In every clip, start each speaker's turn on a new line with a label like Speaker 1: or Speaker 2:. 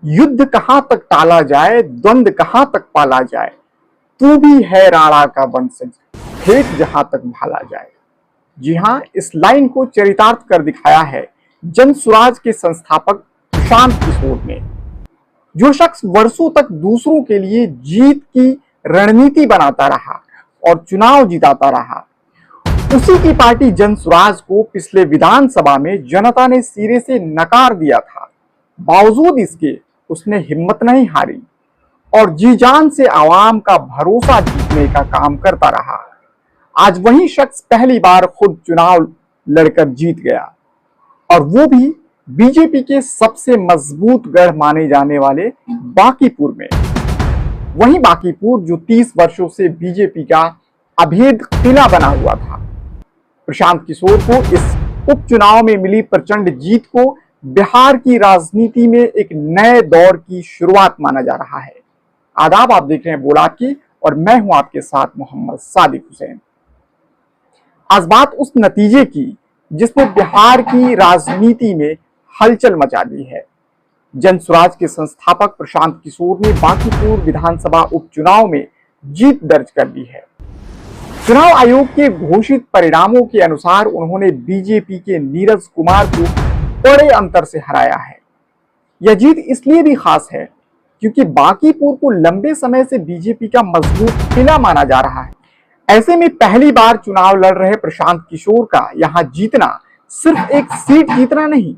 Speaker 1: युद्ध कहां तक टाला जाए, द्वंद कहां तक पाला जाए, तू भी है राणा का वंशज, फेंक जहां तक भाला जाए। जी हां, इस लाइन को चरितार्थ कर दिखाया है जनसुराज के संस्थापक प्रशांत किशोर ने। जो शख्स वर्षों तक दूसरों के लिए जीत की रणनीति बनाता रहा और चुनाव जिताता रहा, उसी की पार्टी जनसुराज को पिछले विधानसभा में जनता ने सिरे से नकार दिया था। बावजूद इसके उसने हिम्मत नहीं हारी और जी जान से आवाम का भरोसा जीतने का काम करता रहा। आज वही शख्स पहली बार खुद चुनाव लड़कर जीत गया, और वो भी बीजेपी के सबसे मजबूत गढ़ माने जाने वाले बांकीपुर में। वही बांकीपुर जो 30 वर्षों से बीजेपी का अभेद किला बना हुआ था। प्रशांत किशोर को इस उपचुनाव में मिली प्रचंड जीत को बिहार की राजनीति में एक नए दौर की शुरुआत माना जा रहा है। आदाब, आप देख रहे हैं बोलाकी और मैं हूं आपके साथ मोहम्मद सादिक हुसैन। आज बात उस नतीजे की जिसने बिहार की राजनीति में हलचल मचा दी है। जनसुराज के संस्थापक प्रशांत किशोर ने बांकीपुर विधानसभा उपचुनाव में जीत दर्ज कर ली है। चुनाव आयोग के घोषित परिणामों के अनुसार उन्होंने बीजेपी के नीरज कुमार को बड़े अंतर से हराया है। यह जीत इसलिए भी खास है क्योंकि बांकीपुर को लंबे समय से बीजेपी का मजबूत किला माना जा रहा है। ऐसे में पहली बार चुनाव लड़ रहे प्रशांत किशोर का यहां जीतना सिर्फ एक सीट जीतना नहीं,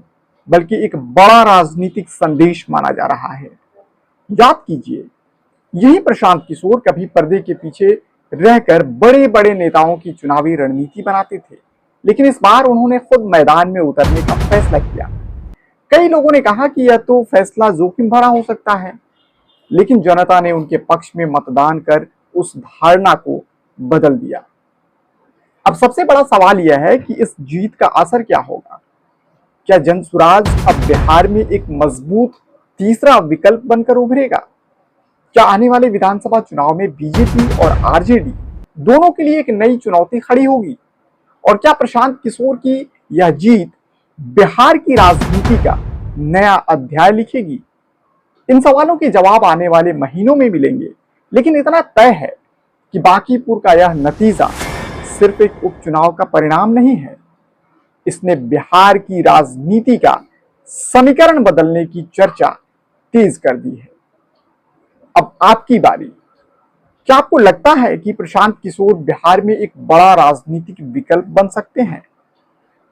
Speaker 1: बल्कि एक बड़ा राजनीतिक संदेश माना जा रहा है। याद कीजिए, यही प्रशांत किशोर कभी पर्दे के पीछे रहकर बड़े बड़े नेताओं की चुनावी रणनीति बनाते थे, लेकिन इस बार उन्होंने खुद मैदान में उतरने का फैसला किया। कई लोगों ने कहा कि यह तो फैसला जोखिम भरा हो सकता है, लेकिन जनता ने उनके पक्ष में मतदान कर उस धारणा को बदल दिया। अब सबसे बड़ा सवाल यह है कि इस जीत का असर क्या होगा। क्या जनसुराज अब बिहार में एक मजबूत तीसरा विकल्प बनकर उभरेगा? क्या आने वाले विधानसभा चुनाव में बीजेपी और आरजेडी दोनों के लिए एक नई चुनौती खड़ी होगी? और क्या प्रशांत किशोर की यह जीत बिहार की राजनीति का नया अध्याय लिखेगी? इन सवालों के जवाब आने वाले महीनों में मिलेंगे, लेकिन इतना तय है कि बांकीपुर का यह नतीजा सिर्फ एक उपचुनाव का परिणाम नहीं है। इसने बिहार की राजनीति का समीकरण बदलने की चर्चा तेज कर दी है। अब आपकी बारी। क्या आपको लगता है कि प्रशांत किशोर बिहार में एक बड़ा राजनीतिक विकल्प बन सकते हैं?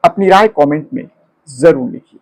Speaker 1: अपनी राय कमेंट में जरूर लिखिए।